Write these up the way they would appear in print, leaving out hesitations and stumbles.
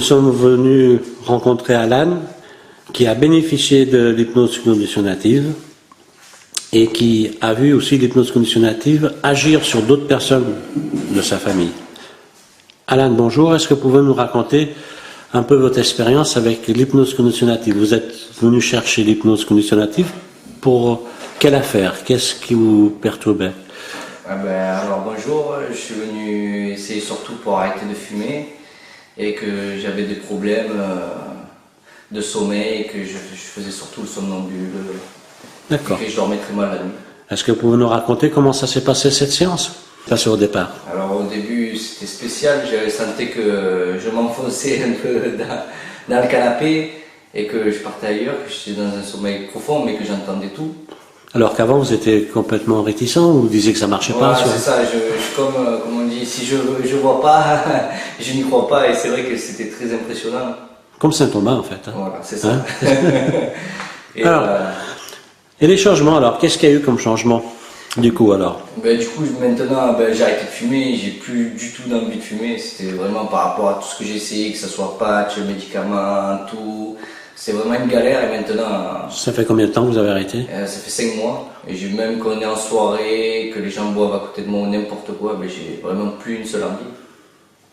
Nous sommes venus rencontrer Alan, qui a bénéficié de l'hypnose conditionnative et qui a vu aussi l'hypnose conditionnative agir sur d'autres personnes de sa famille. Alan, bonjour. Est-ce que vous pouvez nous raconter un peu votre expérience avec l'hypnose conditionnative? Vous êtes venu chercher l'hypnose conditionnative pour quelle affaire? Qu'est-ce qui vous perturbait? Alors bonjour, je suis venu essayer surtout pour arrêter de fumer et que j'avais des problèmes de sommeil et que je faisais surtout le somnambule. D'accord. Et que je dormais très mal la nuit. Est-ce que vous pouvez nous raconter comment ça s'est passé cette séance? Passé au départ. Alors au début c'était spécial, j'avais senti que je m'enfonçais un peu dans le canapé et que je partais ailleurs, que j'étais dans un sommeil profond mais que j'entendais tout. Alors qu'avant vous étiez complètement réticent, vous disiez que ça marchait pas. Voilà, c'est ça, comme on dit, si je vois pas, je n'y crois pas et c'est vrai que c'était très impressionnant. Comme Saint Thomas en fait. Voilà, c'est ça. Hein? Et les changements alors, qu'est-ce qu'il y a eu comme changement du coup alors? Du coup maintenant j'ai arrêté de fumer, j'ai plus du tout d'envie de fumer, c'était vraiment par rapport à tout ce que j'ai essayé, que ce soit patch, médicaments, tout. C'est vraiment une galère et maintenant... Ça fait combien de temps que vous avez arrêté? Ça fait 5 mois. Et même quand on est en soirée, que les gens boivent à côté de moi ou n'importe quoi, j'ai vraiment plus une seule envie.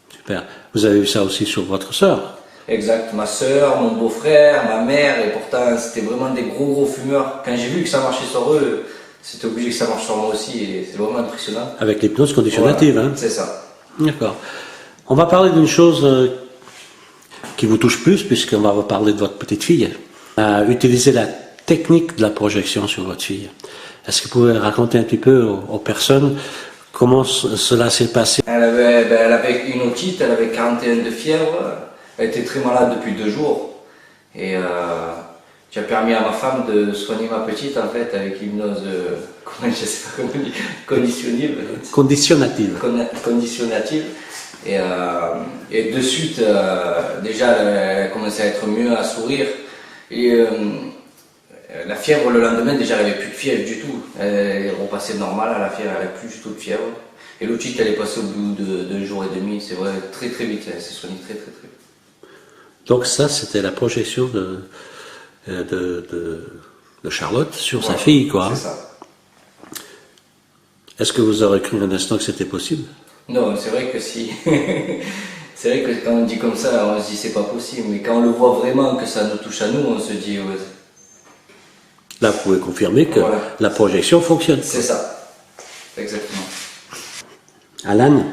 Super. Vous avez vu ça aussi sur votre sœur? Exact. Ma sœur, mon beau-frère, ma mère, et pourtant c'était vraiment des gros fumeurs. Quand j'ai vu que ça marchait sur eux, c'était obligé que ça marche sur moi aussi et c'est vraiment impressionnant. Avec l'hypnose conditionnative, voilà, hein? C'est ça. D'accord. On va parler d'une chose qui vous touche plus, puisqu'on va vous parler de votre petite fille. Utiliser la technique de la projection sur votre fille. Est-ce que vous pouvez raconter un petit peu aux personnes comment cela s'est passé? Elle avait une otite, elle avait 41 de fièvre, elle était très malade depuis 2 jours. Et j'ai permis à ma femme de soigner ma petite en fait avec l'hypnose, je sais pas comment on dit, Conditionnative. Conditionnative. Et de suite, déjà, elle a commencé à être mieux, à sourire. Et la fièvre, le lendemain, déjà, elle n'avait plus de fièvre du tout. Elle est repassée normale à la fièvre, elle n'avait plus du tout de fièvre. Et l'otite, elle est passée au bout de 2 jours et demi. C'est vrai, très vite, elle s'est soignée très vite. Donc ça, c'était la projection de Charlotte sur sa fille, quoi. C'est ça. Est-ce que vous aurez cru un instant que c'était possible? Non, c'est vrai que si. C'est vrai que quand on dit comme ça, on se dit c'est pas possible. Mais quand on le voit vraiment, que ça nous touche à nous, on se dit ouais. Là, vous pouvez confirmer que voilà. la projection fonctionne. C'est ça. Exactement. Alan,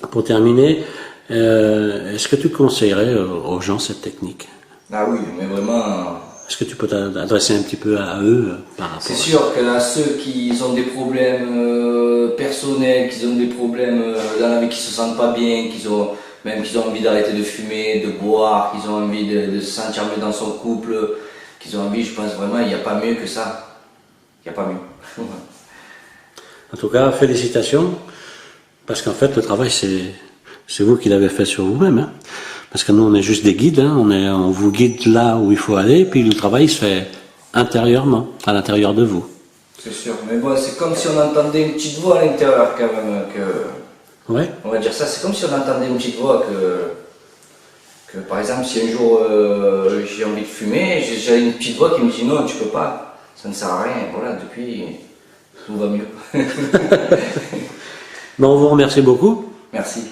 pour terminer, est-ce que tu conseillerais aux gens cette technique? Ah oui, mais vraiment... Est-ce que tu peux t'adresser un petit peu à eux par rapport à ça? C'est sûr que là, ceux qui ont des problèmes personnels, qui ont des problèmes dans la vie, qui se sentent pas bien, qu'ils ont envie d'arrêter de fumer, de boire, qu'ils ont envie de se sentir mieux dans son couple, qu'ils ont envie, je pense vraiment, il n'y a pas mieux que ça. Il n'y a pas mieux. En tout cas, félicitations, parce qu'en fait, le travail, c'est vous qui l'avez fait sur vous-même. Hein. Parce que nous, on est juste des guides, hein. On vous guide là où il faut aller, puis le travail se fait intérieurement, à l'intérieur de vous. C'est sûr, mais bon, c'est comme si on entendait une petite voix à l'intérieur quand même. Ouais. On va dire ça, c'est comme si on entendait une petite voix que par exemple, si un jour j'ai envie de fumer, j'ai une petite voix qui me dit non, tu peux pas, ça ne sert à rien. Voilà, depuis, tout va mieux. Bon, on vous remercie beaucoup. Merci.